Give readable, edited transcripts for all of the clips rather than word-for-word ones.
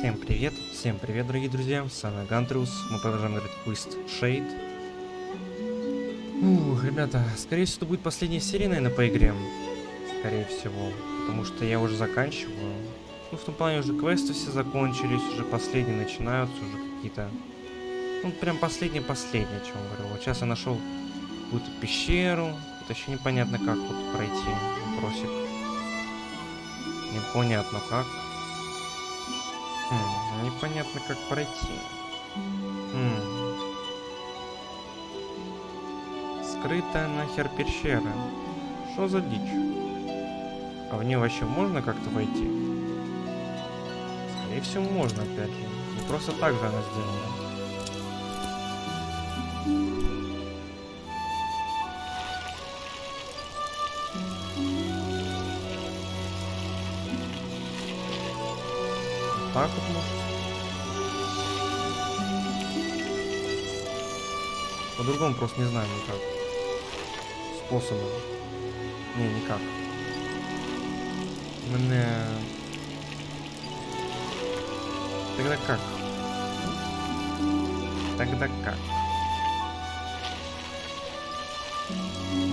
Всем привет, дорогие друзья, с вами Агантриус, мы продолжаем играть в Eastshade. Ребята, скорее всего, это будет последняя серия, наверное, по игре. Скорее всего, потому что я уже заканчиваю. Ну, в том плане, уже квесты все закончились, уже последние начинаются, уже какие-то... Ну, прям последние, о чем говорю. Вот сейчас я нашел какую-то пещеру, это еще непонятно, как тут пройти, вопросик. Непонятно как. Непонятно, как пройти. Скрытая нахер пещера. Что за дичь? А в нее вообще можно как-то войти? Скорее всего, можно, опять же. Не просто так же она сделана. Так вот может. По-другому просто не знаю никак. Способа. Не, никак. Мне... Тогда как?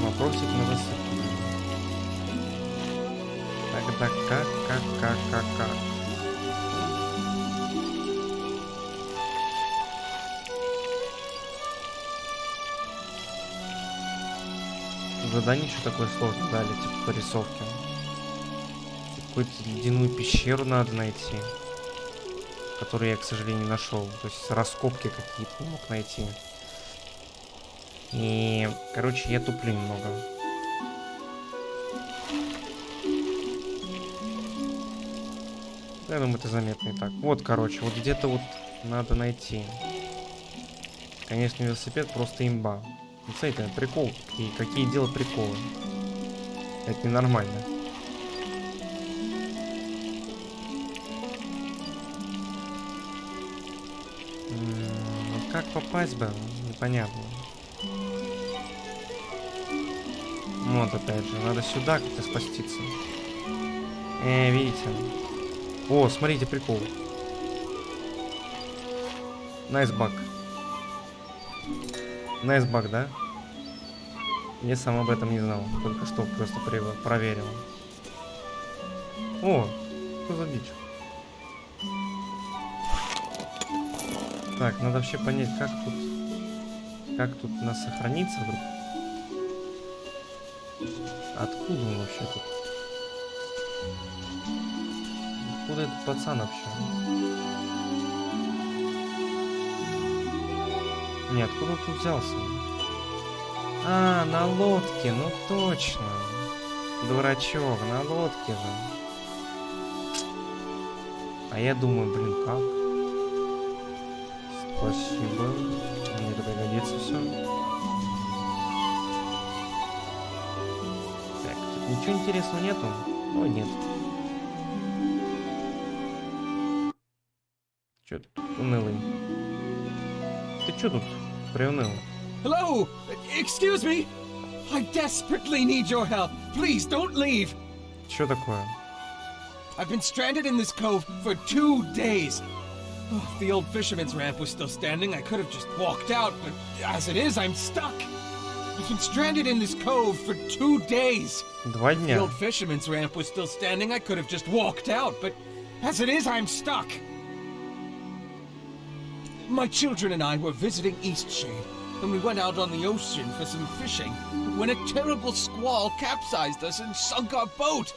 Вопросик на засыпку. Тогда как? Задание еще такое сложное дали, типа по рисовке. Какую-то ледяную пещеру надо найти, которую я, к сожалению, не нашел. То есть раскопки какие-то не мог найти. И, короче, я туплю немного. Я думаю, это заметно и так. Вот, короче, вот где-то вот надо найти. Конечно, велосипед просто имба. Ну, смотрите, это прикол. И какие дела приколы. Это ненормально. Ну как попасть бы? Непонятно. Вот опять же, надо сюда как-то спаститься. Видите? О, смотрите, прикол. Найсбак. Найсбак, да? Я сам об этом не знал. Только что просто проверил. О, что за дичь? Так, надо вообще понять, как тут у нас сохранится вдруг. Откуда он вообще тут? Откуда этот пацан вообще? Не, откуда он тут взялся? А, на лодке, ну точно. Дурачок, на лодке же. А я думаю, блин, как? Спасибо. Мне это пригодится все. Так, тут ничего интересного нету? О, нет. Чё ты тут унылый? Ты чё тут приуныл? Hello! Excuse me! I desperately need your help. Please don't leave. Чё такое? I've been stranded in this cove for 2 days. Oh, if the old fisherman's ramp was still standing, I could have just walked out, but as it is, I'm stuck. I've been stranded in this cove for 2 days. 2 If the дня. old fisherman's ramp was still standing, I could have just walked out, but as it is, I'm stuck. My children and I were visiting Eastshade, and we went out on the ocean for some fishing, when a terrible squall capsized us and sunk our boat.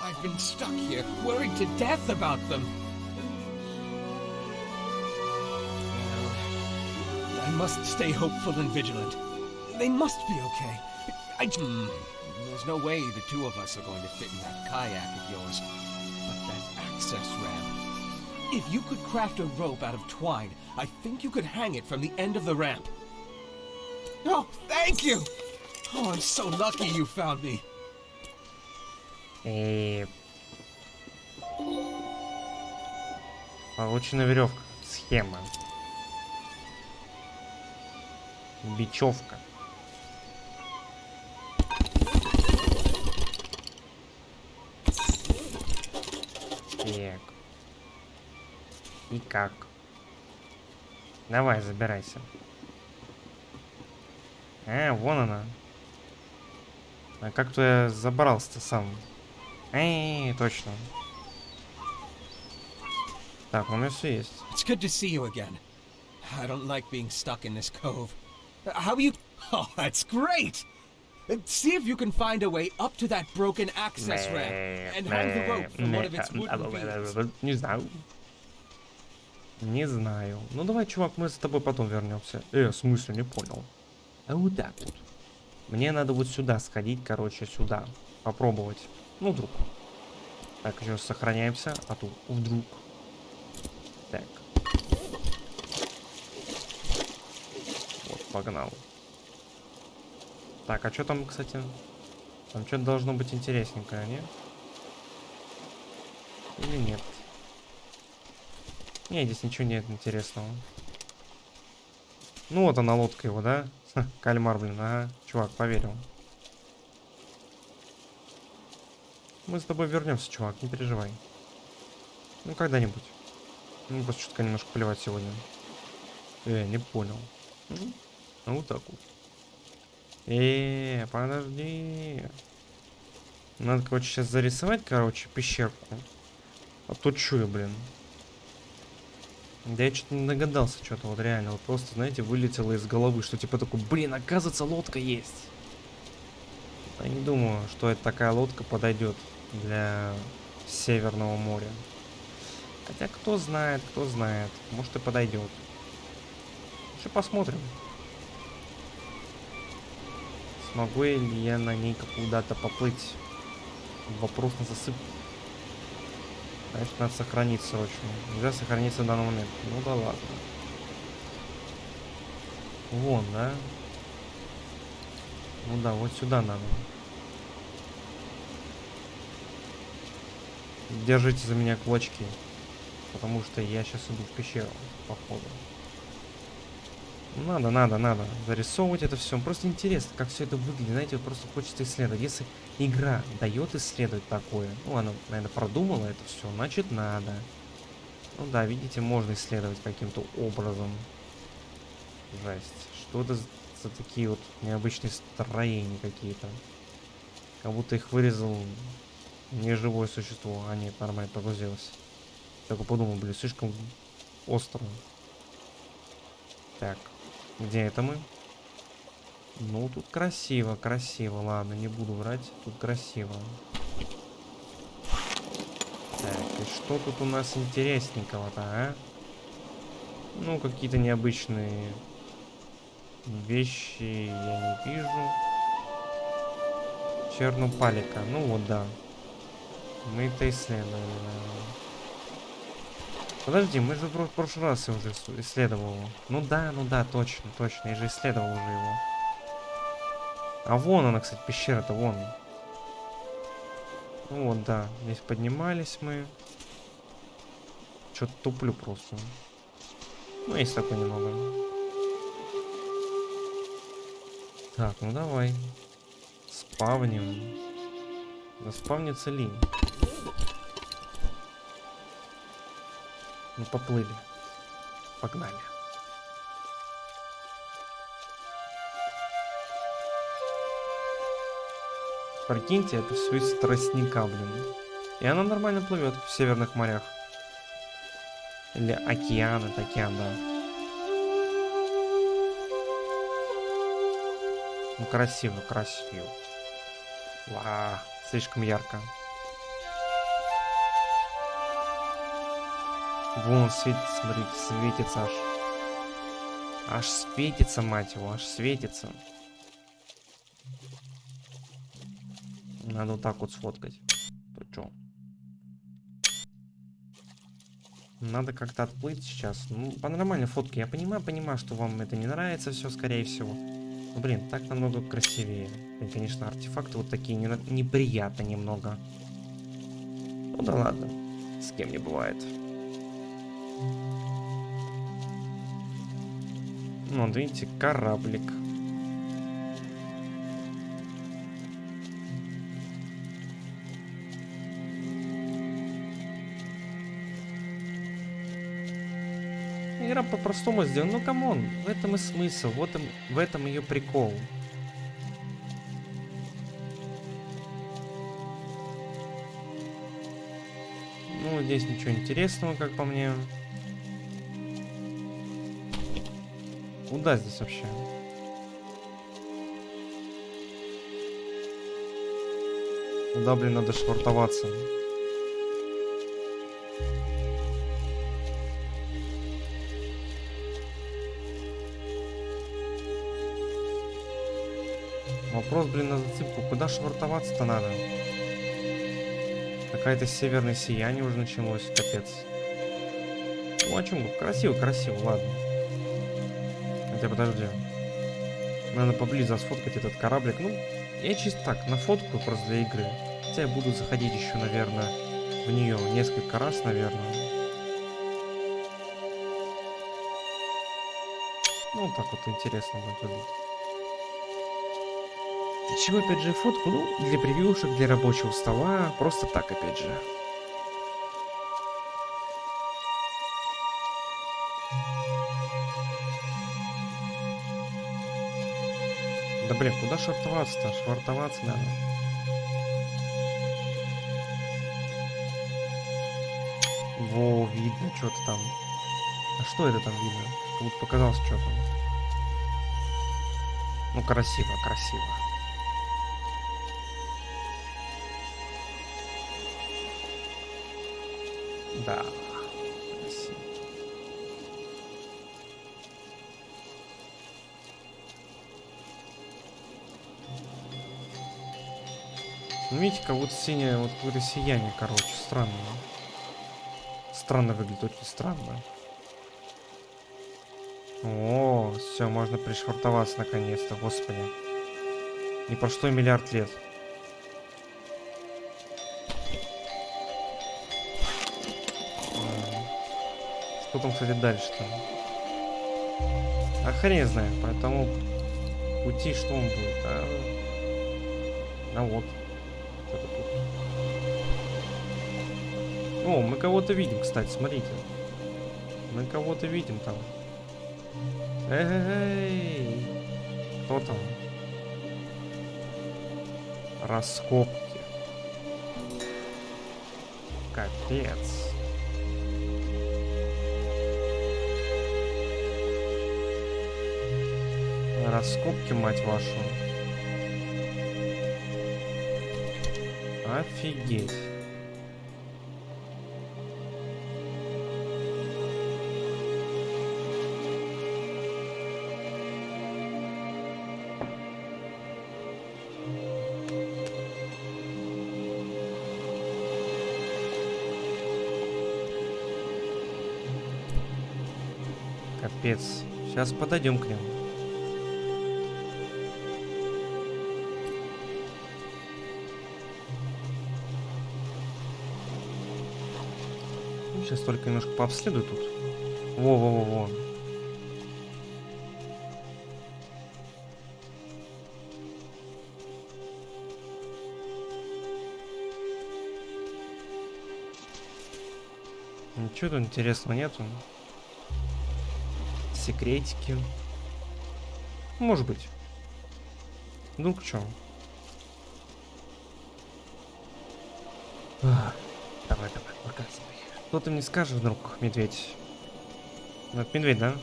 I've been stuck here, worried to death about them. I must stay hopeful and vigilant. They must be okay. There's no way the two of us are going to fit in that kayak of yours. But that access ramp. If you could craft a rope out of twine, I think you could hang it from the end of the ramp. Oh, thank you! Oh, I'm so lucky you found me. Получена веревка. Схема. Бечевка. Так. И как? Давай, забирайся. Вон она. А как-то я забрался-то сам. Точно. Так, у меня все есть. It's good to see you again. I don't like being stuck in this cove. How are you? Oh, that's great! See if you can find a way up to that broken access ramp and hang the rope from one of its wooden beams. Не знаю. Не знаю. Ну давай, чувак, мы с тобой потом вернемся. В смысле, не понял. А вот так вот. Мне надо вот сюда сходить, короче, сюда. Попробовать. Ну, вдруг. Так, еще сохраняемся. А тут вдруг. Так. Вот, погнал. Так, а что там, кстати? Там что-то должно быть интересненькое, не? Или нет? Не, здесь ничего нет интересного. Ну вот она, лодка его, да? Кальмар, блин, ага. Чувак, поверил. Мы с тобой вернемся, чувак, не переживай. Ну, когда-нибудь. Ну, просто что-то немножко плевать сегодня. Не понял. Ну, вот так вот. Подожди. Надо, короче, сейчас зарисовать, короче, пещерку. А то чую, блин. Да я что-то не догадался, что-то вот реально. Вот просто, знаете, вылетело из головы, что типа такой, блин, оказывается, лодка есть. Я не думаю, что это такая лодка подойдет для Северного моря. Хотя кто знает, может и подойдет. Еще посмотрим. Смогу ли я на ней куда-то поплыть? Вопрос на засыпку. Значит, надо сохранить срочно. Нельзя сохраниться в данный момент. Ну да ладно. Вон, да? Ну да, вот сюда надо. Держите за меня кулачки. Потому что я сейчас иду в пещеру, походу. Надо зарисовывать это все. Просто интересно, как все это выглядит. Знаете, просто хочется исследовать. Если игра дает исследовать такое, ну, она, наверное, продумала это все, значит, надо. Ну да, видите, можно исследовать каким-то образом. Жесть. Что это за такие вот необычные строения какие-то? Как будто их вырезал неживое существо. А нет, нормально погрузилось. Только подумал, блин, слишком остро. Так, где это мы? Ну, тут красиво, ладно, не буду врать, тут красиво. Так, и что тут у нас интересненького-то, а? Ну, какие-то необычные вещи я не вижу. Чернопалика, ну вот, да. Мы это исследовали. Подожди, мы же в прошлый раз уже исследовал его. Ну да, точно, я же исследовал уже его. А вон она, кстати, пещера-то, вон. Ну вот, да, здесь поднимались мы. Что-то туплю просто. Ну, есть такое немного. Так, ну давай. Спавним. Заспавнится ли? Ну, поплыли. Погнали. Прикиньте, это все из тростника, блин. И она нормально плывет в северных морях. Или океан, это океан, да. Ну, красиво. Вау, слишком ярко. Вон светится, смотрите, светится аж. Аж светится, мать его, аж светится. Надо вот так вот сфоткать. То чё? Надо как-то отплыть сейчас. Ну, по нормальной фотке. Я понимаю, что вам это не нравится все, скорее всего. Ну, блин, так намного красивее. И, конечно, артефакты вот такие неприятно немного. Ну да ладно. С кем не бывает. Ну, вот видите, кораблик. Игра по-простому сделана. Ну, камон, в этом и смысл, в этом ее прикол. Ну, здесь ничего интересного, как по мне. Куда здесь вообще? Куда, блин, надо швартоваться? Вопрос, блин, на зацепку. Куда швартоваться-то надо? Какая-то северное сияние уже началось, капец. Ну, о чем? Красиво, красиво, ладно. Хотя, подожди. Надо поближе сфоткать этот кораблик. Ну, я чисто так, нафоткаю просто для игры. Хотя я буду заходить еще, наверное, в нее несколько раз, наверное. Ну, вот так вот интересно будет выглядеть. Для чего, опять же, фотку? Ну, для превьюшек, для рабочего стола. Просто так, опять же. Да, блин, куда швартоваться-то? Швартоваться надо. Во, видно что-то там. А что это там видно? Как будто показалось что-то. Ну, красиво, красиво. Да. Красиво. Ну, видите, как вот синее, вот какое-то сияние, короче, странно. Странно выглядит, очень странно. О, все, можно пришвартоваться наконец-то, господи. Не прошло и миллиард лет. Что там, кстати, дальше-то? А хрен знает, поэтому пути что он будет, а вот. Это тут. О, мы кого-то видим, кстати, смотрите. Мы кого-то видим там. Эй, кто там? Раскопки. Капец. Раскопки, мать вашу. Офигеть. Капец. Сейчас подойдем к нему. Сейчас только немножко пообследую тут. Во-во-во-во. Ничего тут интересного нету. Секретики. Может быть. Вдруг что? Давай, показывай. Что ты мне скажешь, вдруг, медведь? Ну, это медведь, да?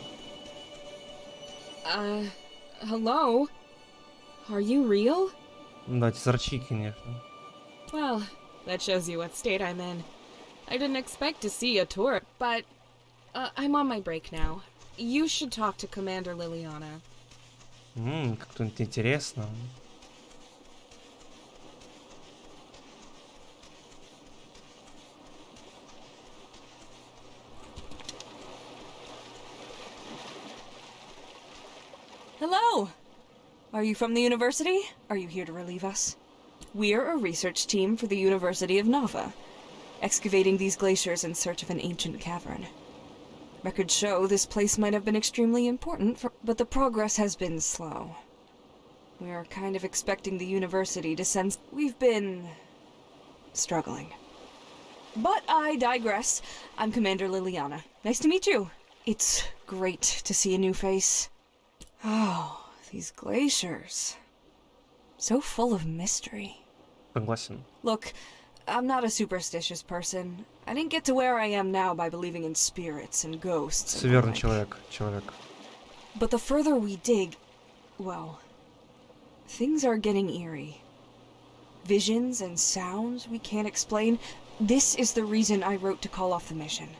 Hello? Are you real? Да, эти зрачки, конечно. Well, that shows you what state I'm in. I didn't expect to see a tour, but I'm on my break now. You should talk to Commander Liliana. Как-то интересно. Hello! Are you from the university? Are you here to relieve us? We're a research team for the University of Nava, excavating these glaciers in search of an ancient cavern. Records show this place might have been extremely important, but the progress has been slow. We're kind of expecting the university to send... We've been... struggling. But I digress. I'm Commander Liliana. Nice to meet you. It's great to see a new face. Oh, these glaciers. So full of mystery. Согласен. Look, I'm not a superstitious person. I didn't get to where I am now by believing in spirits and ghosts. And the Суеверный like. человек. But the further we dig, well, things are getting eerie. Visions and sounds we can't explain. This is the reason I wrote to call off the mission.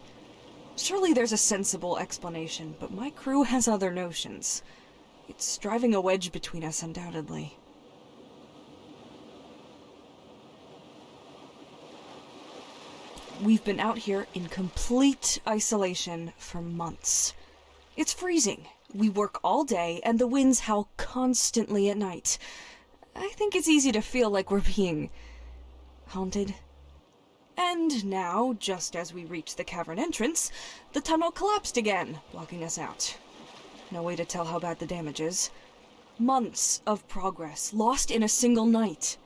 Surely there's a sensible explanation, but my crew has other notions. It's driving a wedge between us, undoubtedly. We've been out here in complete isolation for months. It's freezing. We work all day, and the winds howl constantly at night. I think it's easy to feel like we're being haunted. And now, just as we reach the cavern entrance, the tunnel collapsed again, blocking us out. No way to tell how bad the damage is. Months of progress, lost in a single night.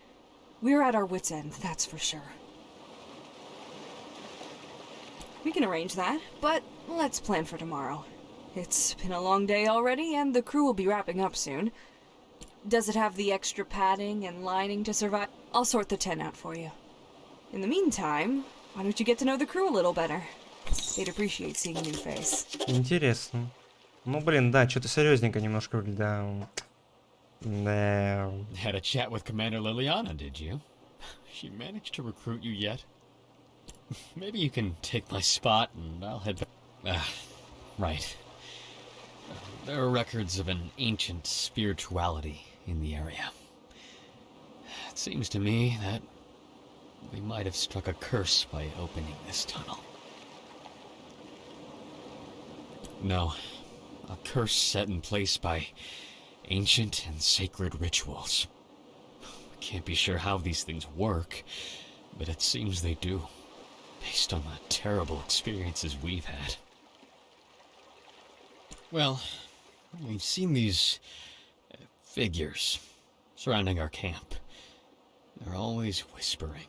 We're at our wits' end, that's for sure. We can arrange that, but let's plan for tomorrow. It's been a long day already, and the crew will be wrapping up soon. Does it have the extra padding and lining to survive? I'll sort the tent out for you. In the meantime, why don't you get to know the crew a little better? They'd appreciate seeing a new face. Интересно. Ну, блин, да, что-то серьезненько немножко выглядит, да. Да. Had a chat with Commander Liliana, did you? She managed to recruit you yet? Maybe you can take my spot and I'll head back. Right. There are records of an ancient spirituality in the area. It seems to me that we might have struck a curse by opening this tunnel. No, a curse set in place by ancient and sacred rituals. We can't be sure how these things work, but it seems they do, based on the terrible experiences we've had. Well, we've seen these figures surrounding our camp. They're always whispering.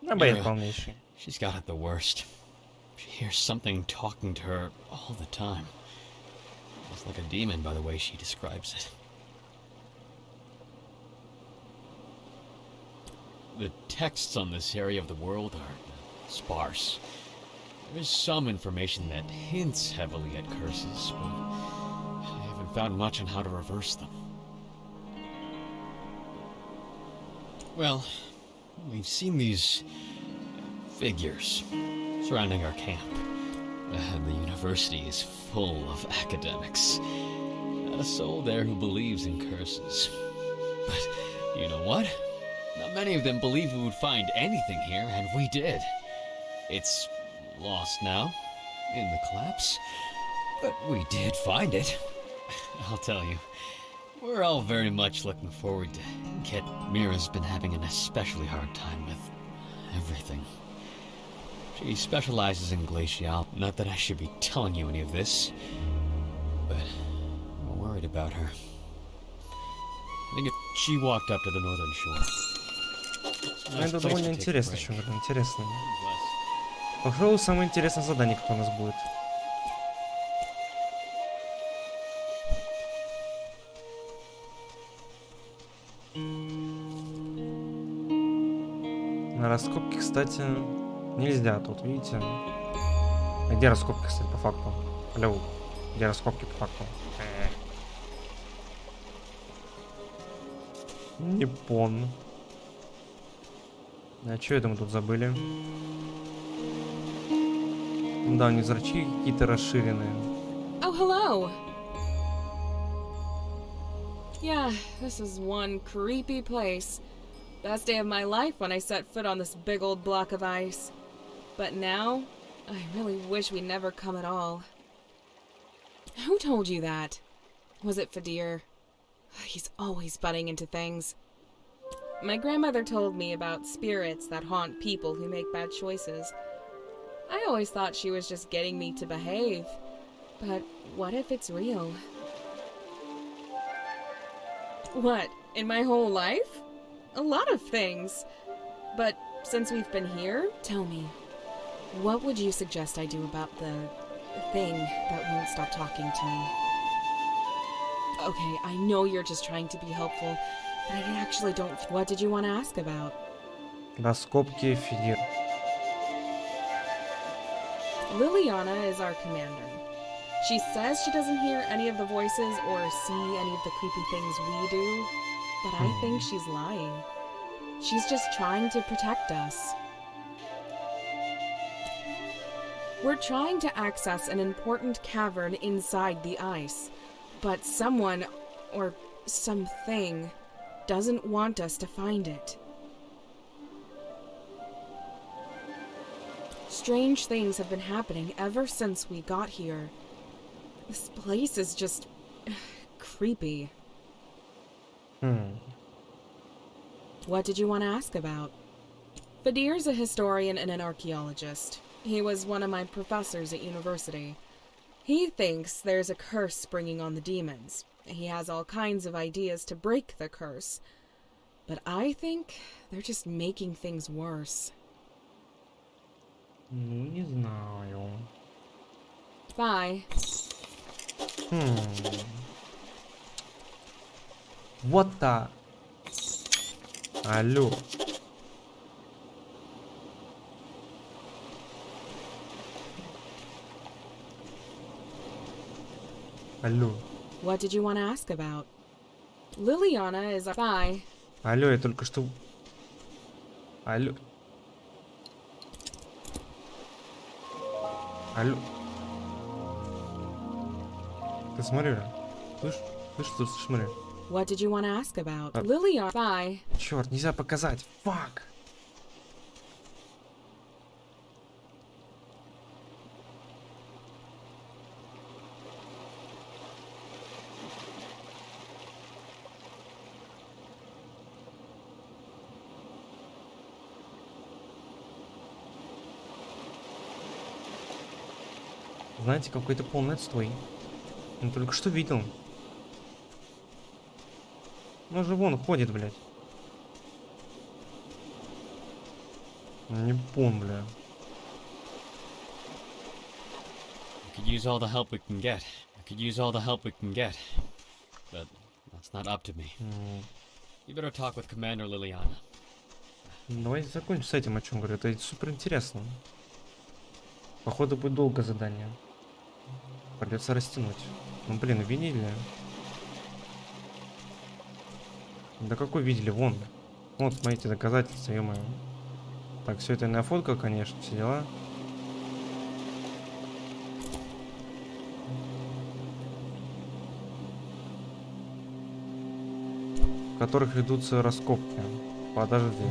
Бред полнейший. She's got it the worst. She hears something talking to her all the time. It's like a demon by the way she describes it. The texts on this area of the world are sparse. There is some information that hints heavily at curses, but I haven't found much on how to reverse them. Well, we've seen these figures surrounding our camp. The university is full of academics. Not a soul there who believes in curses. But you know what? Not many of them believed we would find anything here, and we did. It's lost now, in the collapse, but we did find it. I'll tell you, we're all very much looking forward to get. Mira's been having an especially hard time with everything. She specializes in glacial. Not that I should be telling you any of this, but I'm worried about her. I think she walked up to the northern shore. It's a Ну, nice это place довольно to take a интересно, break. чувак, интересно. Bless. Пожалуй, самое интересное задание, какое у нас будет. На раскопки, кстати, нельзя тут, видите? А где раскопки, кстати, по факту? Алло, где раскопки по факту? Не помню. А что это мы тут забыли? Да, у них зрачки какие-то расширенные. Oh, hello. Yeah, this is one creepy place. Best day of my life when I set foot on this big old block of ice. But now, I really wish we'd never come at all. Who told you that? Was it Fadir? He's always butting into things. My grandmother told me about spirits that haunt people who make bad choices. I always thought she was just getting me to behave. But what if it's real? What, in my whole life? A lot of things. But since we've been here, tell me, what would you suggest I do about the thing that won't stop talking to me. Okay, I know you're just trying to be helpful, but I actually don't. What did you want to ask about? Раскопки Фидир. Liliana is our commander. She says she doesn't hear any of the voices or see any of the creepy things we do, but I think she's lying. She's just trying to protect us. We're trying to access an important cavern inside the ice, but someone, or something, doesn't want us to find it. Strange things have been happening ever since we got here. This place is just creepy. What did you want to ask about? Fadir's a historian and an archaeologist. He was one of my professors at university. He thinks there's a curse springing on the demons. He has all kinds of ideas to break the curse. But I think they're just making things worse. Ну, не знаю. Bye. Вот та. Алло. Алло. What did you want to ask about? Liliana is... Bye. Алло, я только что... Алло. Алло. Ты смотри. Слышь, смотри. What did you want to ask about? Liliana... Bye. Черт, нельзя показать. Фак. Знаете, какой-то полный отстой. Он только что видел. Он же вон ходит, блядь. Не помню, бля. We could use all the help we can get. But that's not up to me. You better talk with Commander Liliana. Давайте закончим с этим, о чем говорю. Это супер интересно. Походу будет долго задание. Придется растянуть. Ну блин, видели? Да какой видели? Вон. Вот, смотрите, доказательства, ё-моё. Так, все это я нафоткал, конечно, все дела. В которых ведутся раскопки. Подожди.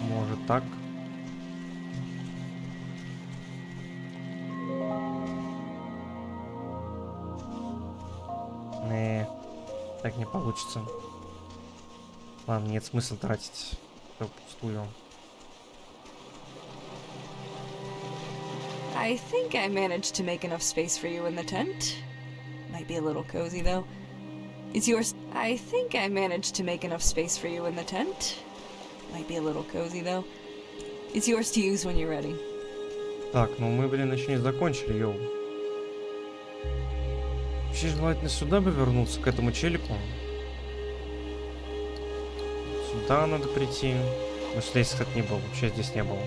Может так? Так не получится. Ладно, нет смысла тратить всё впустую. I think I managed to make enough space for you in the tent. Might be a little cozy, though. It's yours. I think I managed to make enough space for you in the tent. Might be a little cozy, though. It's yours to use when you're ready. Так, ну мы, блин, еще не закончили, йоу. Вообще желательно сюда бы вернуться, к этому челику. Сюда надо прийти. Ну, здесь, кстати, не был. Вообще здесь не был.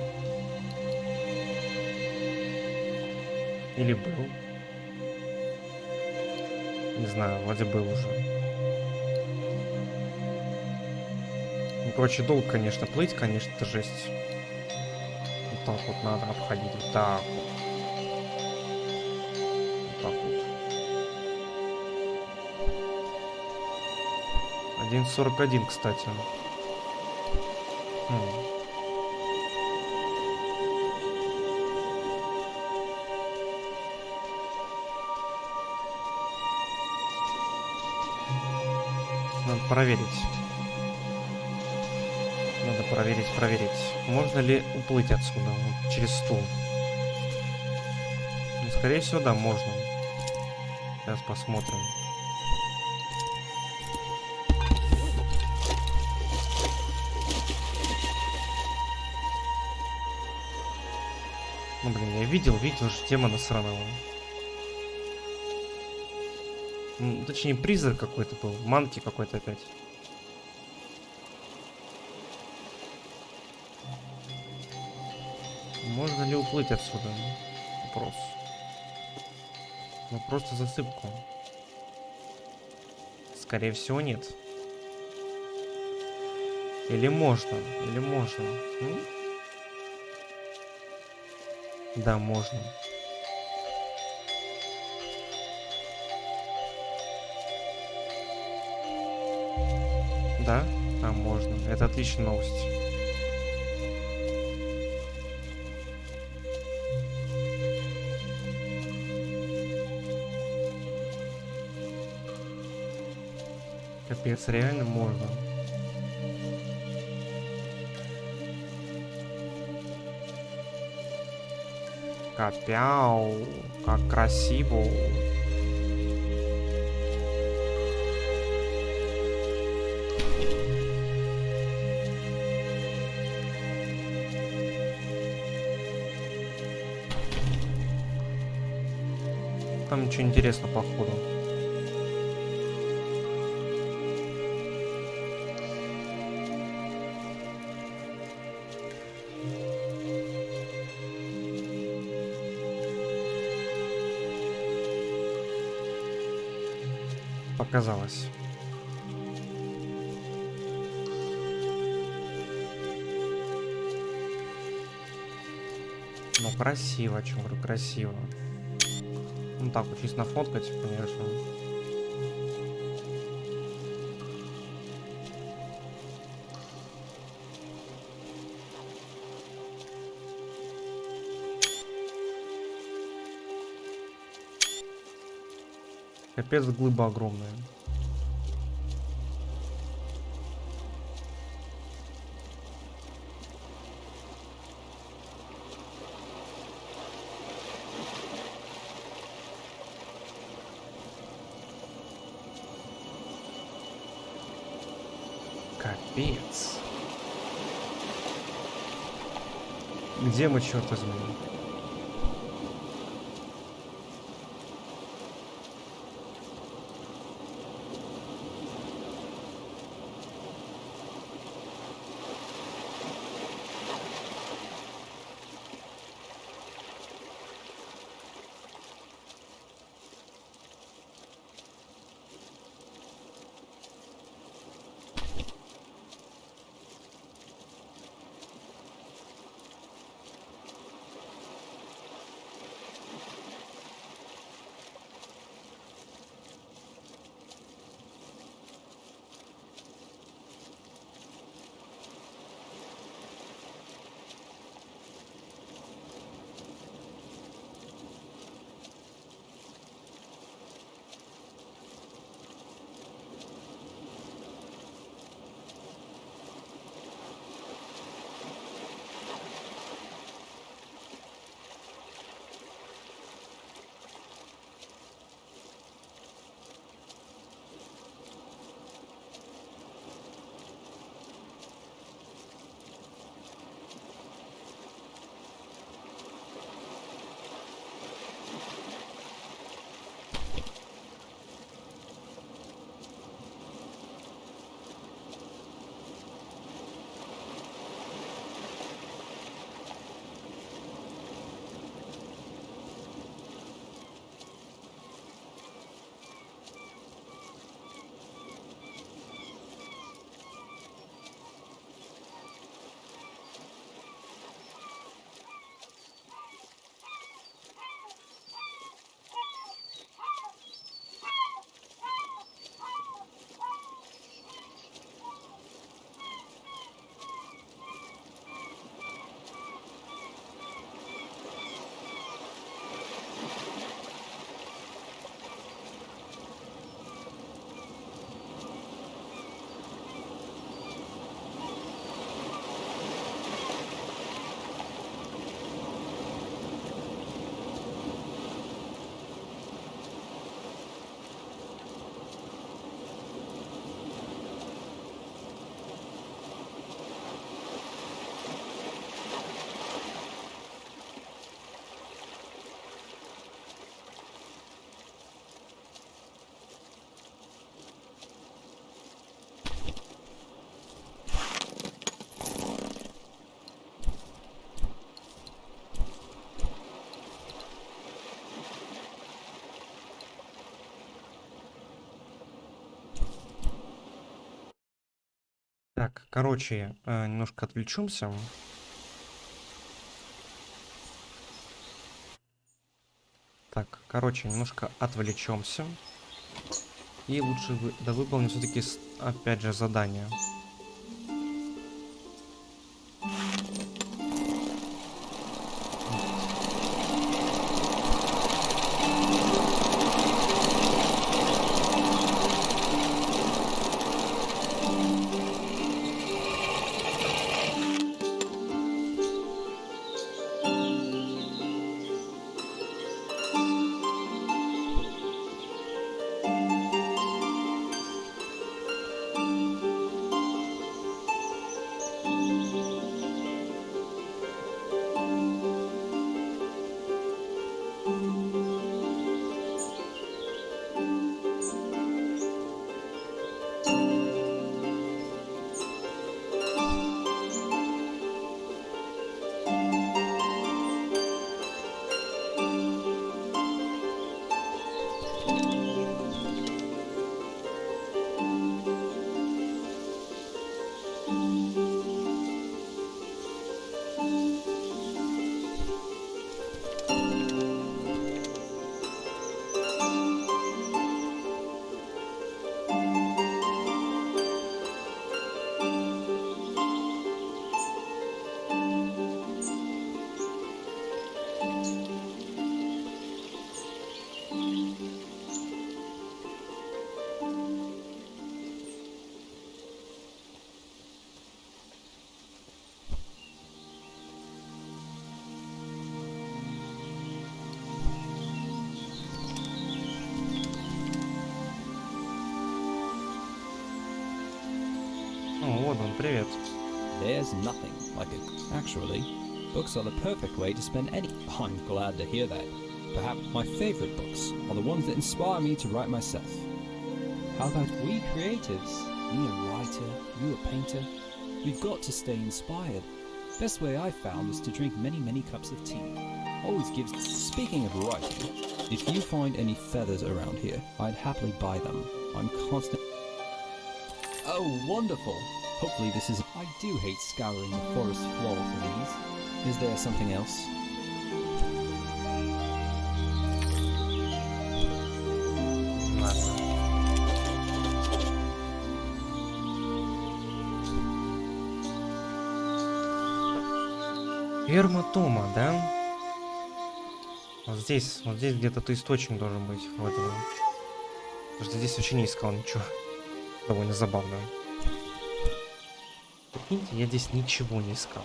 Или был. Не знаю, вроде был уже. Ну, короче, долго, конечно, плыть, конечно, это жесть. Вот так вот надо обходить. Вот так вот. Вот так вот. 1.41, кстати. Надо проверить. Надо проверить. Можно ли уплыть отсюда? Вот, через стул. Ну, скорее всего, да, можно. Сейчас посмотрим. Ну, блин, я видел же демона сраного. Ну, точнее, призрак какой-то был. Манки какой-то опять. Можно ли уплыть отсюда? Вопрос. Ну, просто засыпку. Скорее всего, нет. Или можно? Или можно? М? Да, можно. Да? А, можно. Это отличная новость. Капец, реально можно. Капяу, как красиво. Там ничего интересного походу. Показалось. Ну, красиво, чё говорю, красиво. Ну так, вот чисто нафоткать, конечно. Капец, глыба огромная. Капец. Где мы, черт возьми? Так, короче, немножко отвлечемся. Так, короче, немножко отвлечемся. И лучше да выполним все-таки, опять же, задание. Ну, вот он, привет. There's nothing like it. Actually, books are the perfect way to spend any... I'm glad to hear that. Perhaps my favorite books are the ones that inspire me to write myself. How about we creatives? Me a writer, you a painter. We've got to stay inspired. Best way I've found is to drink many cups of tea. Always gives... Speaking of writing, if you find any feathers around here, I'd happily buy them. I'm constant... Oh, wonderful! Hopefully this is... I do hate scouring the forest floor for these. Is there something else? Ладно. Ферма Тома, да? Вот здесь где-то источник должен быть, вроде бы. Потому что здесь вообще не искал ничего. Довольно забавно. Прикиньте, я здесь ничего не искал.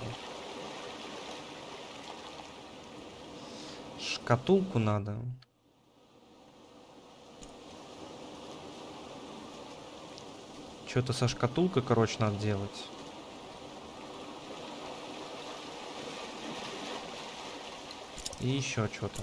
Шкатулку надо. Что-то со шкатулкой, короче, надо делать. И еще что-то.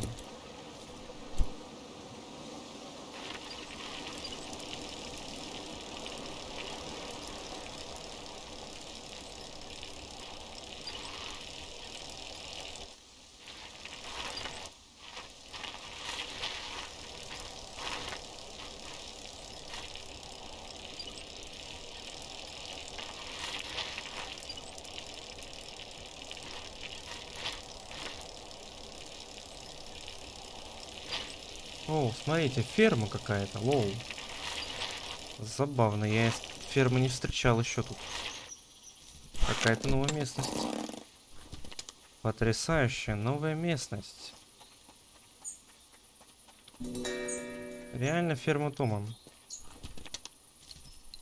О, смотрите, ферма какая-то. Воу. Забавно, я фермы не встречал еще тут. Какая-то новая местность. Потрясающая новая местность. Реально ферма Тома.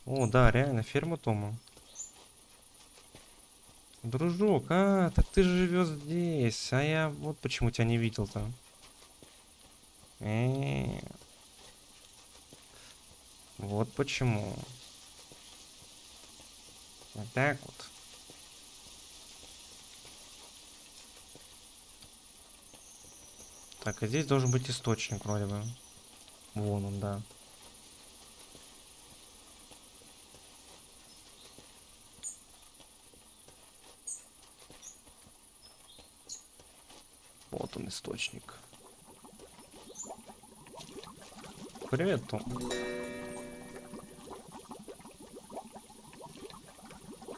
О, да, реально ферма Тома. Дружок, так ты же живешь здесь. А я вот почему тебя не видел-то. Вот почему. Вот так вот. Так, а здесь должен быть источник вроде бы. Вон он, да. Вот он, источник. Привет, Том.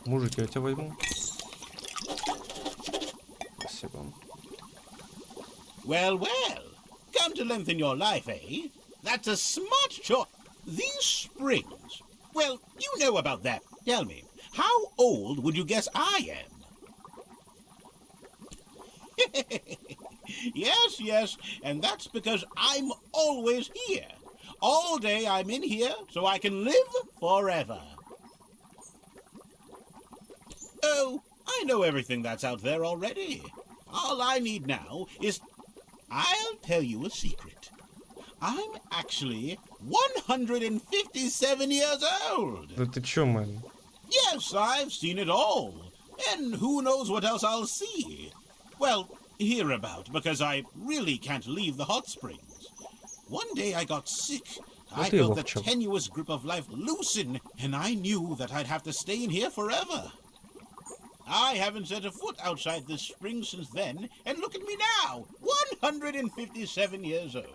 Мужик, я тебя возьму. Спасибо. Well, well. Come to lengthen your life, eh? That's a smart choice. These springs. Well, you know about that. Tell me, how old would you guess I am? Yes, yes, and that's because I'm always here. All day I'm in here, so I can live forever. Oh, I know everything that's out there already. All I need now is... I'll tell you a secret. I'm actually 157 years old. Да ты чё, мэн? Yes, I've seen it all. And who knows what else I'll see? Well, hereabout, because I really can't leave the hot springs. One day I got sick. I ты felt the ловчо. tenuous grip of life loosen, and I knew that I'd have to stay in here forever. I haven't set a foot outside this spring since then, and look at me now, 157 years old.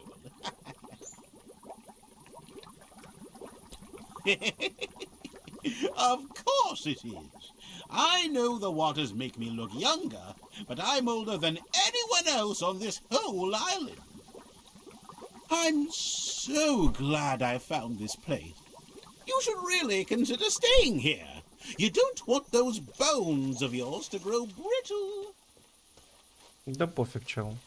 Of course it is. I know the waters make me look younger, but I'm older than anyone else on this whole island. I'm so glad I found this place. You should really consider staying here. You don't want those bones of yours to grow brittle. Да пофиг, чел.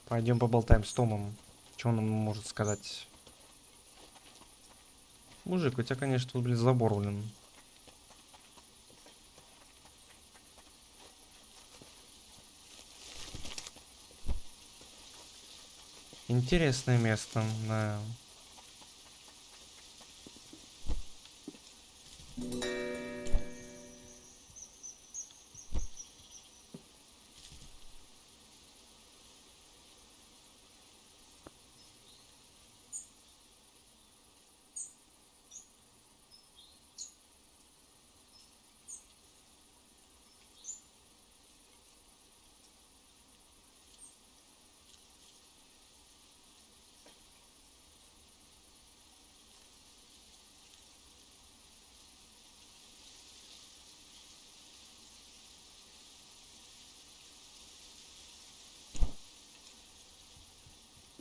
Пойдем поболтаем с Томом. Что он нам может сказать? Мужик, у тебя, конечно, тут, блин, забор, блин. Интересное место, да.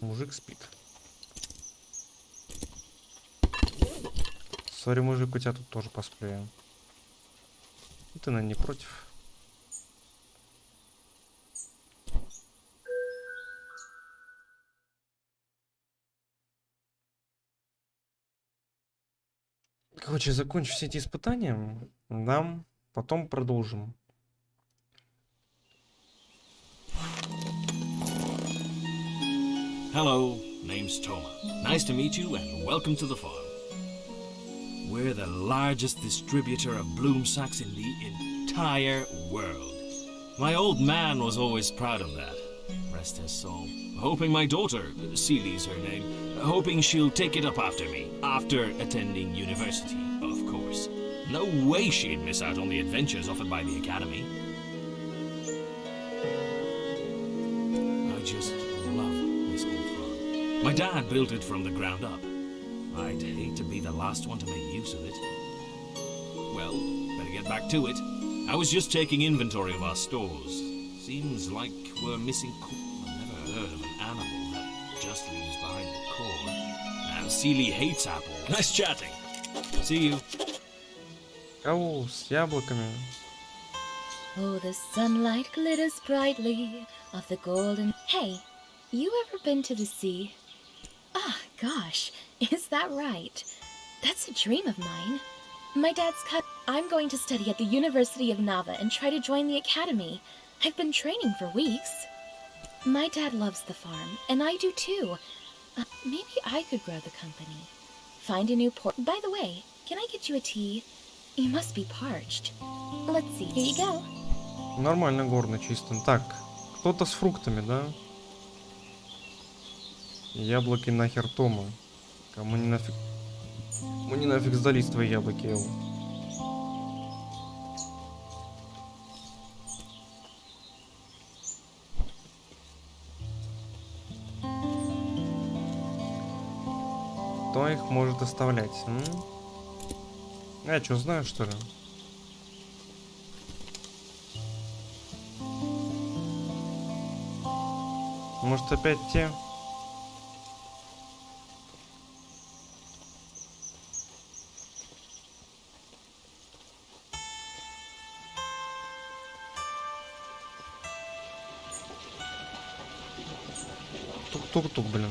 Мужик спит. Сори, мужик, у тебя тут тоже посплю я. Ты, наверное, не против. Короче, закончу все эти испытания. Да, потом продолжим. Hello, name's Toma. Nice to meet you and welcome to the farm. We're the largest distributor of bloom sacks in the entire world. My old man was always proud of that. Rest his soul. Hoping my daughter, Ceely's her name, hoping she'll take it up after me, after attending university, of course. No way she'd miss out on the adventures offered by the academy. I just love this old farm. My dad built it from the ground up. I'd hate to be the last one to make use of it. Well, better get back to it. I was just taking inventory of our stores. Seems like we're missing... I've never heard of an animal that just leaves behind the core. And Ceely hates apple. Nice chatting. See you. Кого с яблоками? Oh, the sunlight glitters brightly off the golden... Hey, you ever been to the sea? Ah, gosh, is that right? That's a dream of mine. My dad's cut... I'm going to study at the University of Nava and try to join the academy. I've been training for weeks. My dad loves the farm, and I do too. Maybe I could grow the company. Find a new port... By the way, can I get you a tea? You must be parched. Let's see, here you go. Нормально, горно, чисто. Так, кто-то с фруктами, да? Яблоки нахер Тома. Кому не нафиг... Мы не нафиг сдались твои яблоки, Эл. Кто их может оставлять? Я что, знаю, что ли? Может, опять те? Тук-тук-тук, блин.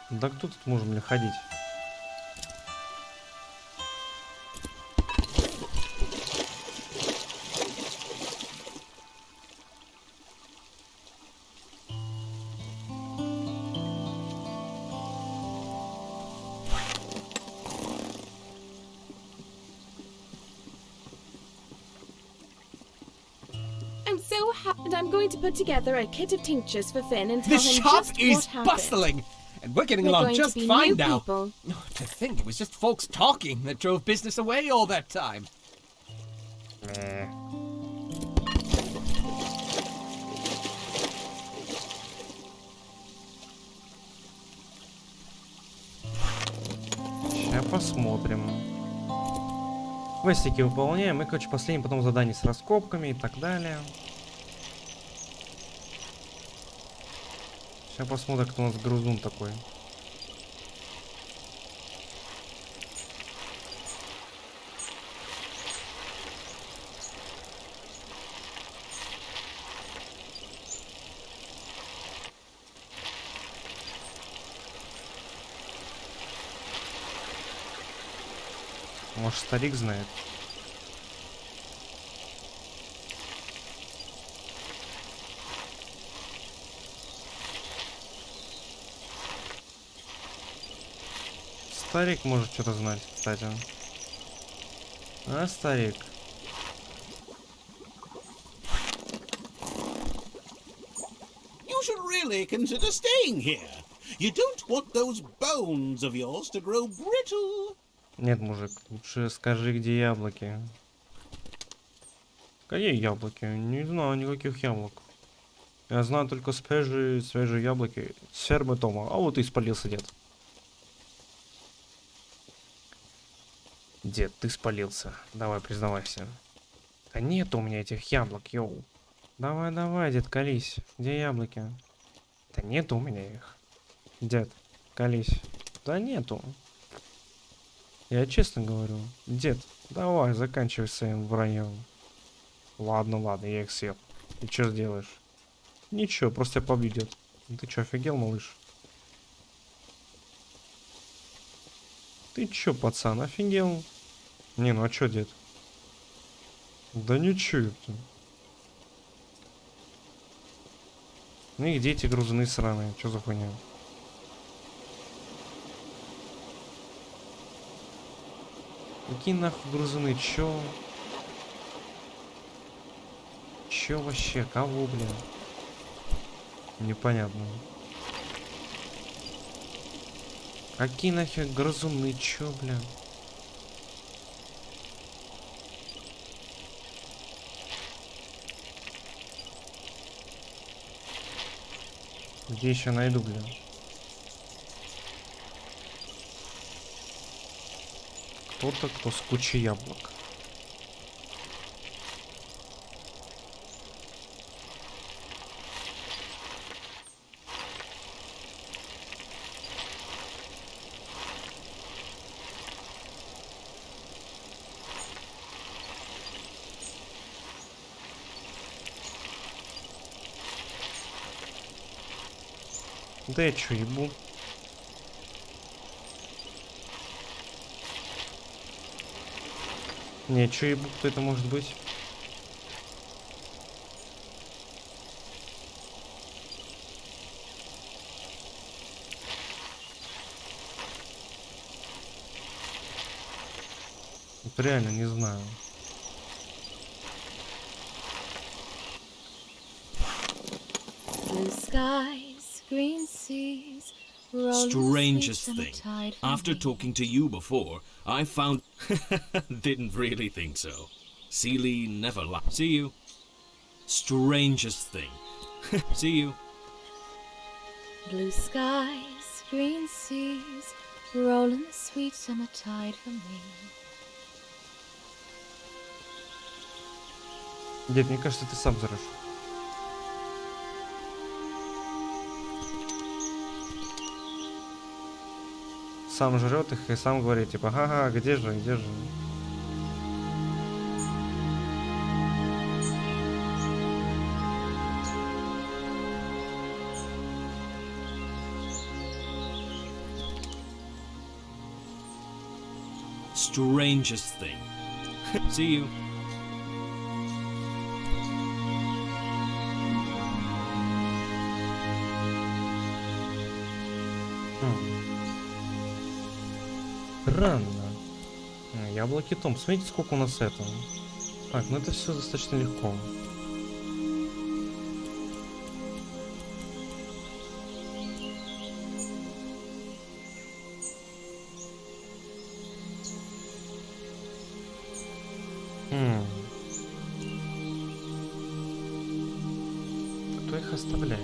Да кто тут может, блин, ходить? I'm so happy, and I'm going to put together a kit of tinctures for Finn and tell This him shop just is what happened. bustling, and we're getting We're along going just to be fine new now. people. Oh, to think it was just folks talking that drove business away all that time. Сейчас посмотрим. Квестики выполняем. И, короче, последнее потом задание с раскопками и так далее. Сейчас посмотрим, кто у нас грузун такой. Может, старик знает. Старик может что-то знать, кстати. А, старик. You should really consider staying here. You don't want those bones of yours to grow brittle. Нет, мужик, лучше скажи, где яблоки. Какие яблоки? Не знаю никаких яблок. Я знаю только свежие яблоки с фермы Тома. А вот и спалился дед. Дед, ты спалился. Давай, признавайся. Да нет у меня этих яблок, йоу. Давай, давай, дед, колись. Где яблоки? Да нету у меня их. Дед, колись. Да нету. Я честно говорю. Дед, давай, заканчивай своим враньем. Ладно, ладно, я их съел. И что сделаешь? Ничего, просто я побью, дед. Ты что, офигел, малыш? Ты чё, пацан, офигел? Не, ну а чё, дед? Да ничего это. Ну и где эти грузуны сраные? Чё за хуйня? Какие нахуй грузуны? Чё? Чё вообще? Кого, блин? Непонятно. Какие нахер грызуны, чё, бля? Где еще найду, бля? Кто-то, кто с кучей яблок. Да я чё, ебу? Не, чё ебу, кто это может быть? Вот реально не знаю. Blue skies, green seas, rolling Strangest sleeps and a thing. tide from After me. talking to you before, I found... Didn't really think so. Sealy never lied. See you. Strangest thing. See you. Blue skies, green seas, rolling the sweet summer tide for me. Дед, мне кажется, ты сам зарыш. Сам жрет их и сам говорит, типа, ага, где же, где же? Strangest thing. See you. Странно. Яблоки Том. Смотрите, сколько у нас этого. Так, ну это все достаточно легко. Кто их оставляет?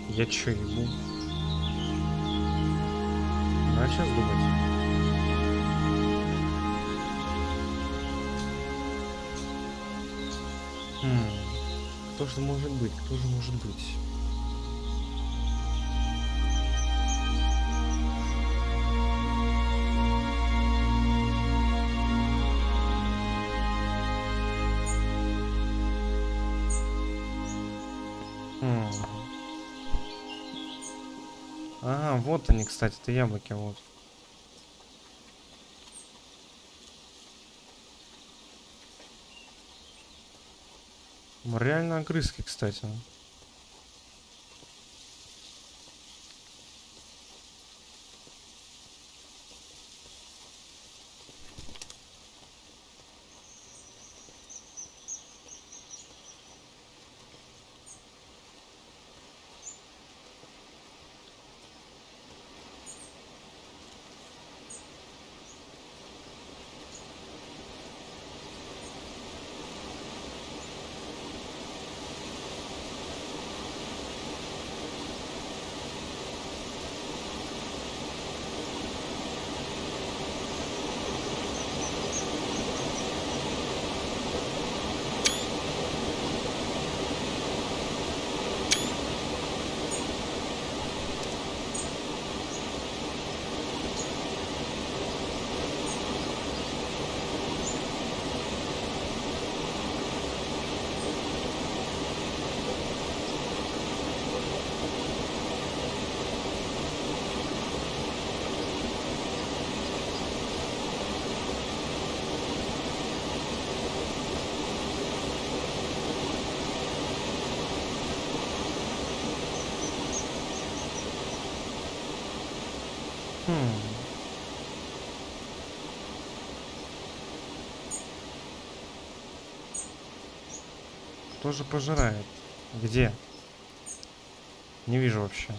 Я чё, ебу? А сейчас думать. Кто же может быть? Кто же может быть? Ага, вот они, кстати, это яблоки, вот. Реально огрызки, кстати. Кто же пожирает? Где? Не вижу вообще.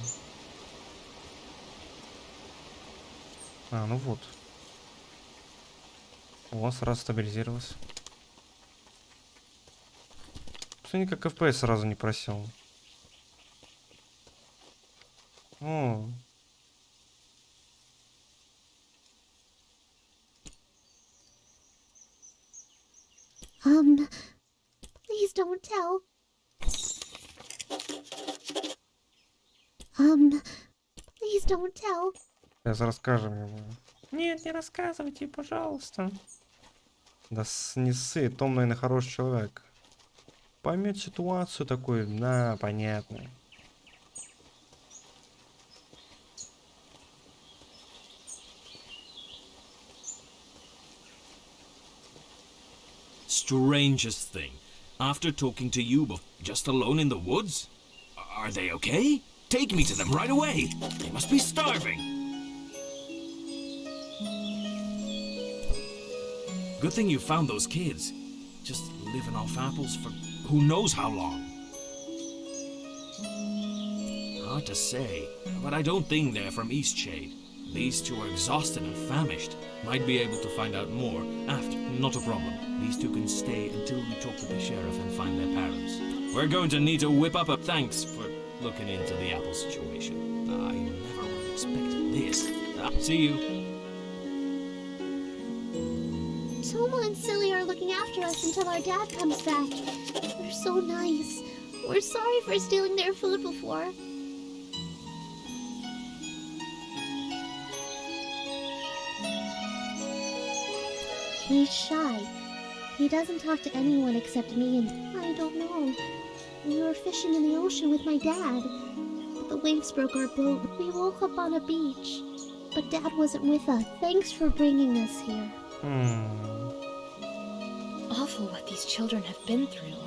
А, ну вот. О, сразу стабилизировалось. Посмотри, как FPS сразу не просел. О. Please don't tell. Please don't tell. Сейчас расскажем ему. Нет, не рассказывайте, пожалуйста. Да снесы, Том, наверное, хороший человек. Поймет ситуацию такой, да, понятно. Strangest thing. After talking to you just alone in the woods? Are they okay? Take me to them right away. They must be starving. Good thing you found those kids. Just living off apples for who knows how long. Hard to say, but I don't think they're from Eastshade. These two are exhausted and famished. Might be able to find out more after. Not a problem. These two can stay until we talk to the sheriff and find their parents. We're going to need to whip up a thanks for looking into the apple situation. I never would have expected this. See you. Toma and Silly are looking after us until our dad comes back. They're so nice. We're sorry for stealing their food before. He's shy. He doesn't talk to anyone except me, and I don't know. We were fishing in the ocean with my dad, but the waves broke our boat. We woke up on a beach, but Dad wasn't with us. Thanks for bringing us here. Awful what these children have been through.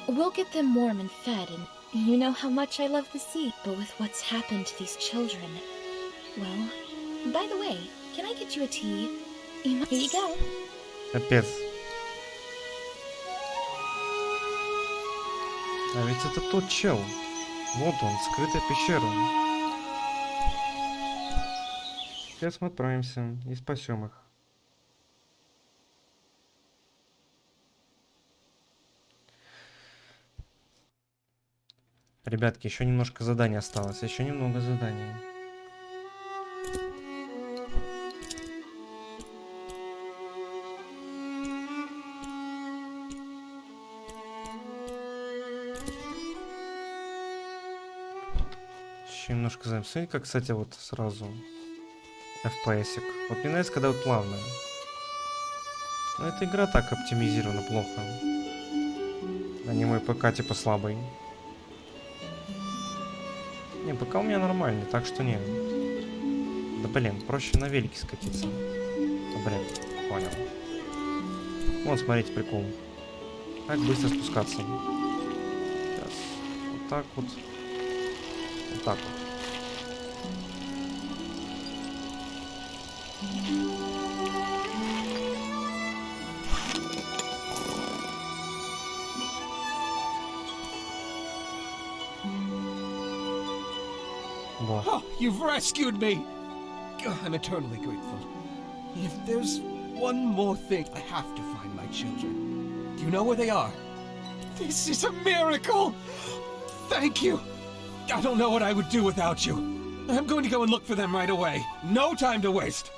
We'll get them warm and fed, and you know how much I love the sea. But with what's happened to these children... Well, by the way, can I get you a tea? Here you go. Капец. А ведь это тот чел. Вот он, скрытая пещера. Сейчас мы отправимся и спасем их. Ребятки, еще немножко заданий осталось. Еще немного заданий. Еще немножко заданий. Смотрите, как, кстати, вот сразу FPS-ик. Вот мне нравится, когда вот плавно. Но эта игра так оптимизирована плохо. А не мой ПК типа слабый. Не, ПК у меня нормальный, так что не. Да блин, проще на велике скатиться. Да блин, понял. Вот, смотрите, прикол. Как быстро спускаться. Сейчас. Вот так вот. Вот так вот. Oh, you've rescued me! I'm eternally grateful. If there's one more thing, I have to find my children. Do you know where they are? This is a miracle! Thank you! I don't know what I would do without you. I'm going to go and look for them right away. No time to waste.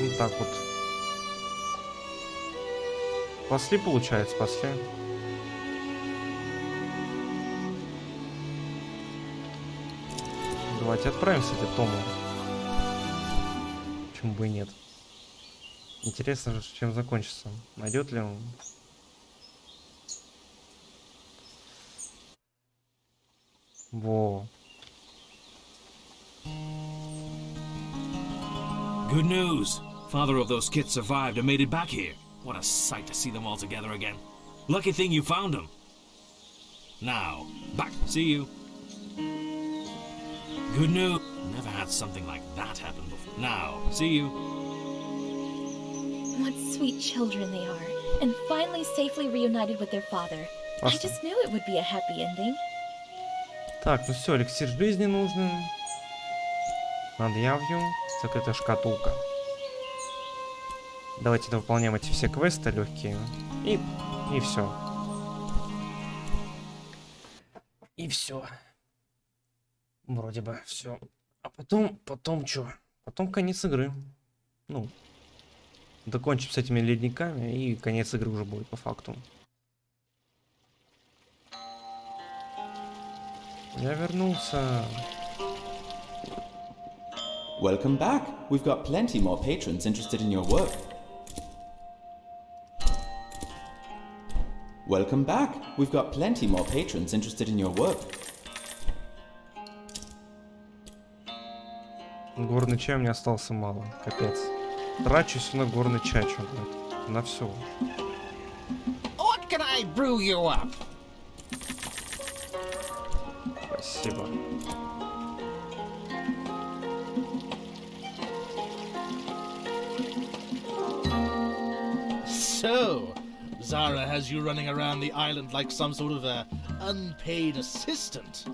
Вот так вот. Спасли, получается, спасли. Давайте отправимся к Тому. Почему бы и нет? Интересно, чем закончится. Найдет ли он? Во. Good news. Father of those kids survived and made it back here. What a sight to see them all together again. Lucky thing you found them. Now, back. See you. Good news. Never had something like that happen before. Now, see you. What sweet children they are, and finally safely reunited with their father. I just knew it would be a happy ending. Так, ну все, эликсир жизни нужен. Над явью. Закрытая шкатулка. Давайте выполняем эти все квесты легкие. И все. И все. Вроде бы все. А потом что? Потом конец игры. Ну, докончим с этими ледниками, и конец игры уже будет по факту. Я вернулся. Welcome back. We've got plenty more patrons interested in your work. Welcome back. We've got plenty more patrons interested in your work. Горный чай у меня остался мало. Капец. Трачусь на горный чай, что-то. На все. What can I brew you up? Спасибо. So, Zara has you running around the island like some sort of a unpaid assistant.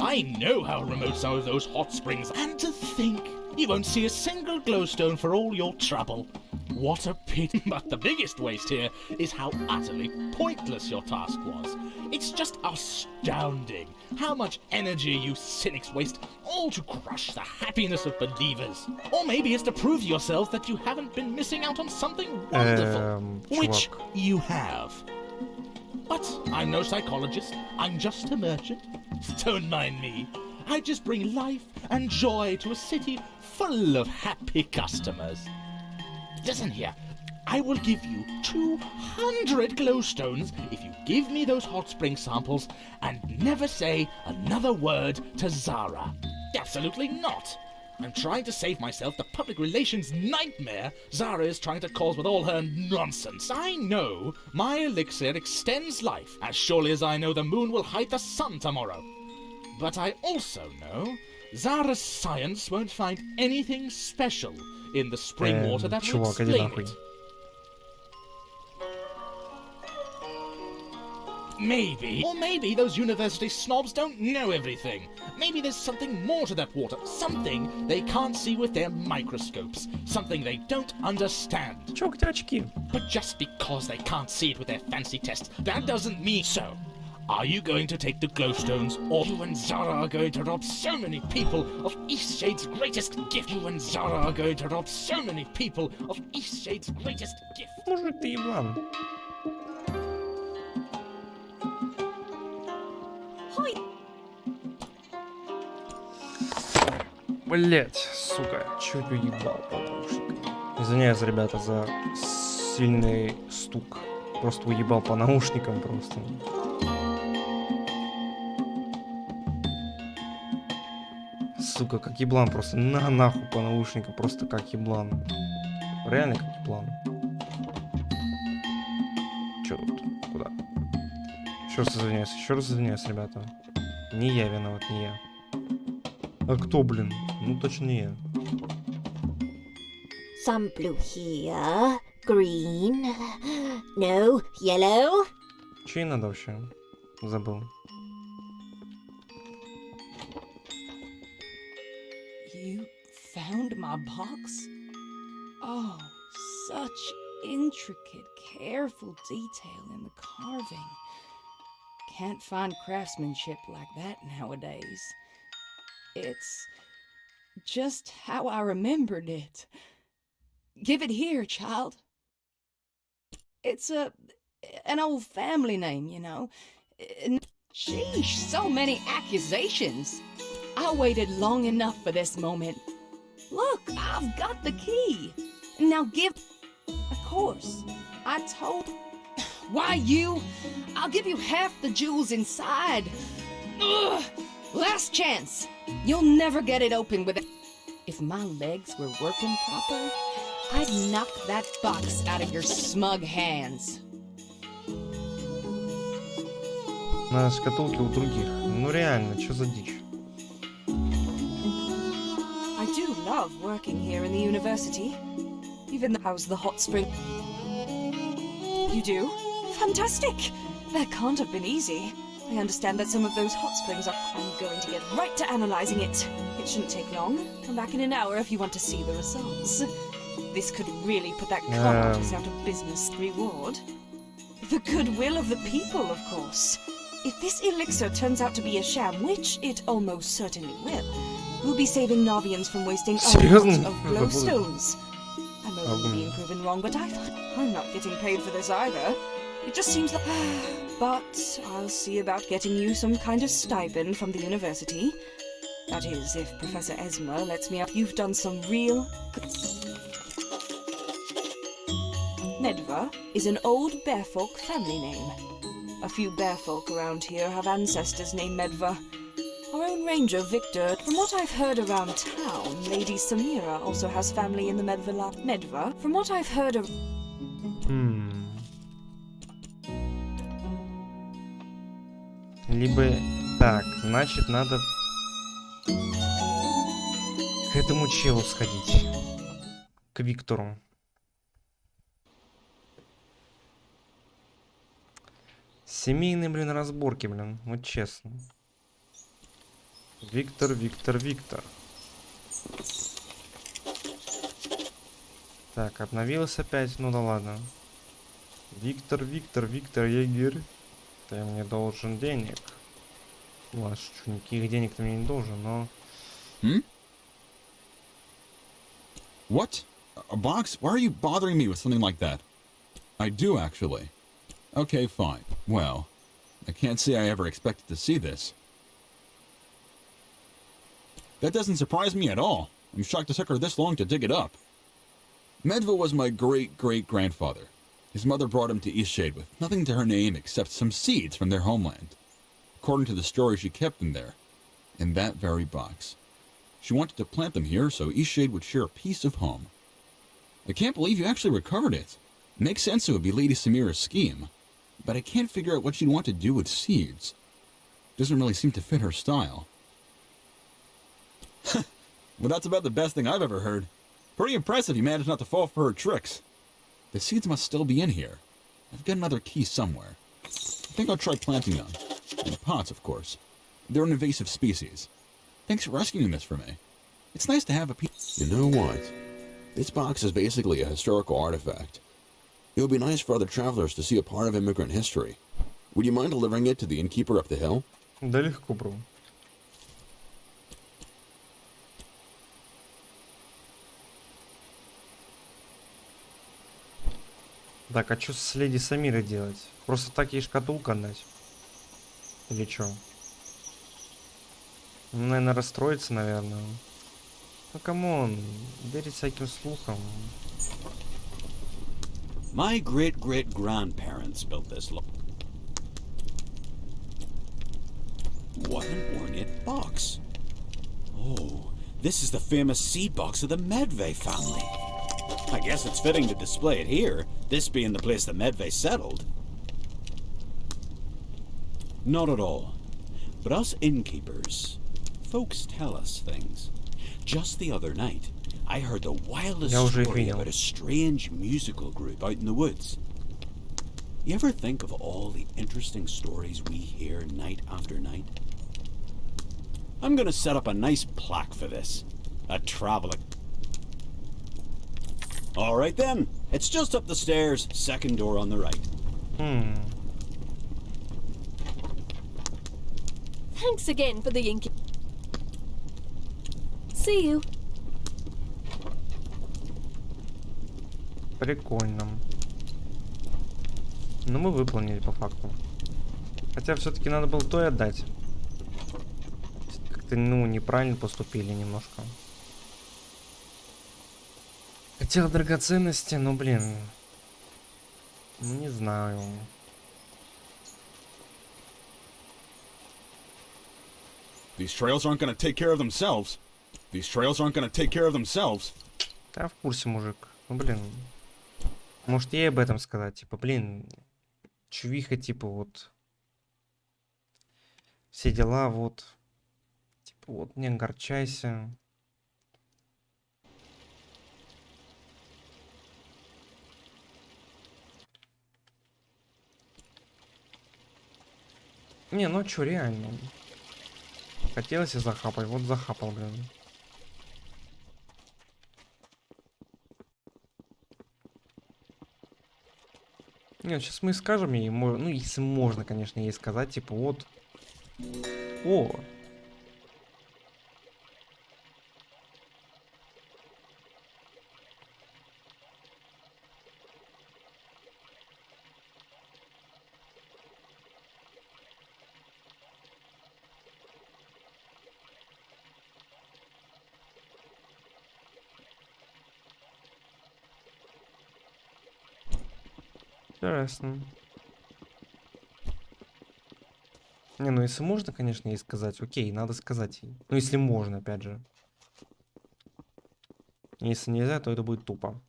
I know how remote some of those hot springs are. And to think, you won't see a single glowstone for all your trouble. What a pity. But the biggest waste here is how utterly pointless your task was. It's just astounding how much energy you cynics waste, all to crush the happiness of believers. Or maybe it's to prove to yourself that you haven't been missing out on something wonderful, which you have. But I'm no psychologist, I'm just a merchant. Don't mind me. I just bring life and joy to a city full of happy customers. Listen here, I will give you 200 glowstones if you give me those hot spring samples and never say another word to Zara. Absolutely not. I'm trying to save myself the public relations nightmare Zara is trying to cause with all her nonsense. I know my elixir extends life, as surely as I know the moon will hide the sun tomorrow. But I also know Zara's science won't find anything special in the spring water that will explain it. Maybe. Or maybe those university snobs don't know everything. Maybe there's something more to that water. Something they can't see with their microscopes. Something they don't understand. But just because they can't see it with their fancy tests, that doesn't mean so. Are you going to take the glowstones, or you and Zara are going to rob so many people of Eastshade's greatest gift? You and Zara are going to rob so many people of Eastshade's greatest gift. Может, ты еблан. Блять, сука, чуть уебал по наушникам. Извиняюсь, ребята, за сильный стук. Просто уебал по наушникам просто. Сука, как еблан, просто нахуй по наушникам, просто как еблан. Реально как еблан. Чё тут? Куда? Еще раз извиняюсь, ребята. Не я виноват, не я. А кто, блин? Ну точно не я. Some blue here, green, no, yellow. Че ей надо вообще? Забыл. You found my box? Oh, such intricate, careful detail in the carving. Can't find craftsmanship like that nowadays. It's just how I remembered it. Give it here, child. It's an old family name, you know. Sheesh, so many accusations. I waited long enough for this moment. Look, I've got the key. Now give... Of course, I told... Why you? I'll give you half the jewels inside. Ugh. Last chance. You'll never get it open with it. If my legs were working proper, I'd knock that box out of your smug hands. На шкатулке у других. Ну реально, что за дичь? I do love working here in the university. Even how's the hot spring? You do? Fantastic! That can't have been easy. I understand that some of those hot springs are... I'm going to get right to analyzing it. It shouldn't take long. Come back in an hour if you want to see the results. This could really put that con artist out of business. Reward? The goodwill of the people, of course. If this elixir turns out to be a sham, which it almost certainly will, we'll be saving Navians from wasting a lot of glowstones. I'm only being proven wrong, but I'm not getting paid for this either. It just seems like... But I'll see about getting you some kind of stipend from the university. That is, if Professor Esmer lets me out. You've done some real... Medva is an old bearfolk family name. A few bearfolk around here have ancestors named Medva. Our own ranger, Victor. From what I've heard around town, Lady Samira also has family in the Medva. From what I've heard of... Либо... Так, значит, надо... к этому челу сходить. к Виктору. Семейные, блин, разборки, блин. Вот честно. Виктор, Виктор, Виктор. Так, обновилась опять. Ну да ладно. Виктор, Виктор, Виктор Егерь. Ты мне должен денег. Ладно, шучу, никаких денег ты мне не должен, но... What? A box? Why are you bothering me with something like that? I do, actually. Okay, fine. Well, I can't say I ever expected to see this. That doesn't surprise me at all. I'm shocked it took her this long to dig it up. Medva was my great-great-grandfather. His mother brought him to Eastshade with nothing to her name except some seeds from their homeland. According to the story, she kept them there, in that very box. She wanted to plant them here so Eastshade would share a piece of home. I can't believe you actually recovered it. Makes sense it would be Lady Samira's scheme, but I can't figure out what she'd want to do with seeds. Doesn't really seem to fit her style. Well, that's about the best thing I've ever heard. Pretty impressive you managed not to fall for her tricks. The seeds must still be in here. I've got another key somewhere. I think I'll try planting them. In pots, of course. They're an invasive species. Thanks for rescuing this for me. It's nice to have a piece. You know what? This box is basically a historical artifact. It would be nice for other travelers to see a part of immigrant history. Would you mind delivering it to the innkeeper up the hill? Да легко, бро. Так, а что с леди Самирой делать? Просто так ей шкатулку отдать? Или что? Ну, наверное, расстроится, наверное. Ну, камон, верить всяким слухам. My great-great-grandparents built this. What an ornate box. Oh, this is the famous seed box of the Medvay family. I guess it's fitting to display it here, this being the place the Medvay settled. Not at all. But us innkeepers, folks tell us things. Just the other night, I heard the wildest story about a strange musical group out in the woods. You ever think of all the interesting stories we hear night after night? I'm gonna set up a nice plaque for this. A traveling. Alright then, it's just up the stairs, second door on the right. Thanks again for the ink. See you. Прикольно. Но мы выполнили по факту. Хотя все-таки надо было то и отдать. Как-то, ну, неправильно поступили немножко. Хотел драгоценности, но, блин. Ну, не знаю. These trails aren't gonna take care of themselves. These trails aren't gonna take care of themselves. Да, в курсе, мужик. Ну, блин. Может, ей об этом сказать? Типа, блин, чувиха, типа, вот. Все дела, вот. Типа, вот, не огорчайся. Не, ну чё, реально. Хотелось и захапать. Вот захапал, блин. Нет, сейчас мы скажем ей, ну, если можно, конечно, ей сказать, типа, вот. О! Интересно. Не, ну если можно, конечно, ей сказать, окей, надо сказать ей. Ну, если можно, опять же. Если нельзя, то это будет тупо.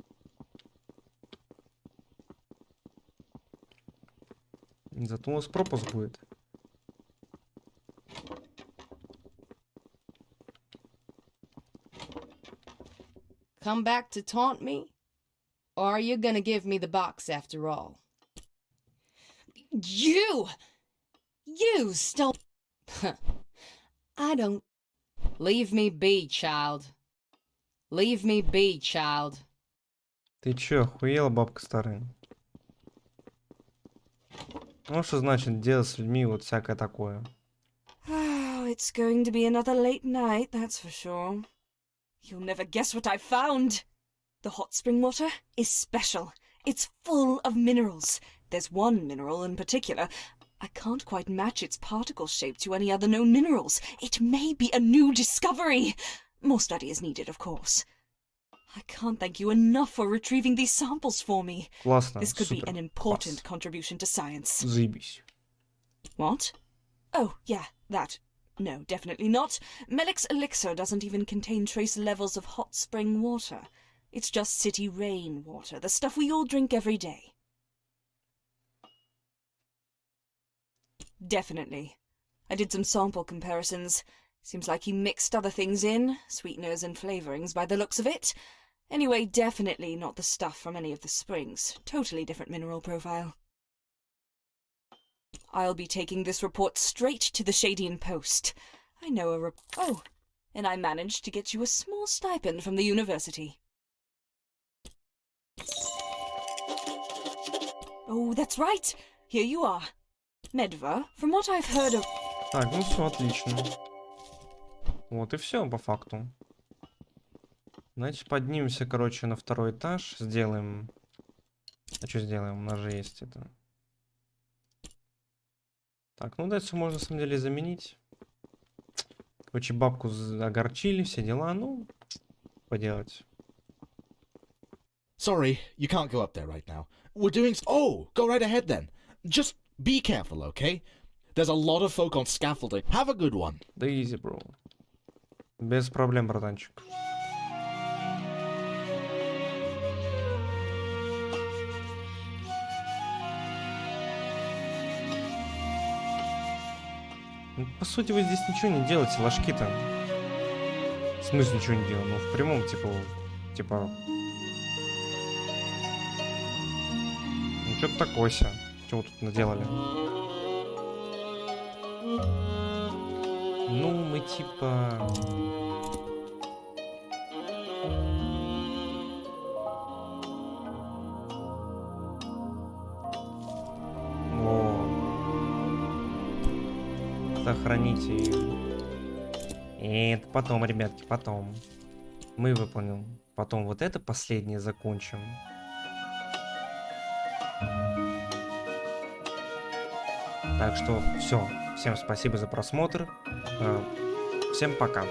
Зато у нас пропуск будет. Come back to taunt me? Or are you gonna give me the box after all? You stole... I don't... Leave me be, child. Leave me be, child. Ты чё, охуела, бабка старая? Ну, что значит делать с людьми вот всякое такое? Oh, it's going to be another late night, that's for sure. You'll never guess what I found. The hot spring water is special. It's full of minerals. There's one mineral in particular. I can't quite match its particle shape to any other known minerals. It may be a new discovery. More study is needed, of course. I can't thank you enough for retrieving these samples for me. Классно, This could be супер, an important класс. contribution to science. Заебись. What? Oh, yeah, that. No, definitely not. Melik's elixir doesn't even contain trace levels of hot spring water. It's just city rain water, the stuff we all drink every day. Definitely. I did some sample comparisons. Seems like he mixed other things in, sweeteners and flavorings by the looks of it. Anyway, definitely not the stuff from any of the springs. Totally different mineral profile. I'll be taking this report straight to the Shadian Post. I know a Oh, and I managed to get you a small stipend from the university. Oh, that's right. Here you are. Medva, from what I've heard of... Так, ну все, отлично. Вот и все по факту. Значит, поднимемся, короче, на второй этаж. Сделаем... А что сделаем? У нас же есть это... Так, ну да, все можно, на самом деле, заменить. Короче, бабку огорчили, все дела. Ну, поделать. Sorry, you can't go up there right now. We're doing... Oh, go right ahead then. Just be careful, okay? There's a lot of folk on scaffolding. Have a good one. Да easy, bro. Без проблем, братанчик. Ну, по сути, вы здесь ничего не делаете, ложки-то. В смысле ничего не делаю? Ну, в прямом, типа... Ну, что-то такое-ся. Что вы тут наделали? Ну, мы типа... Сохраните ее. Это потом, ребятки, потом. Мы выполним. Потом вот это последнее закончим. Так что все. Всем спасибо за просмотр. Всем пока.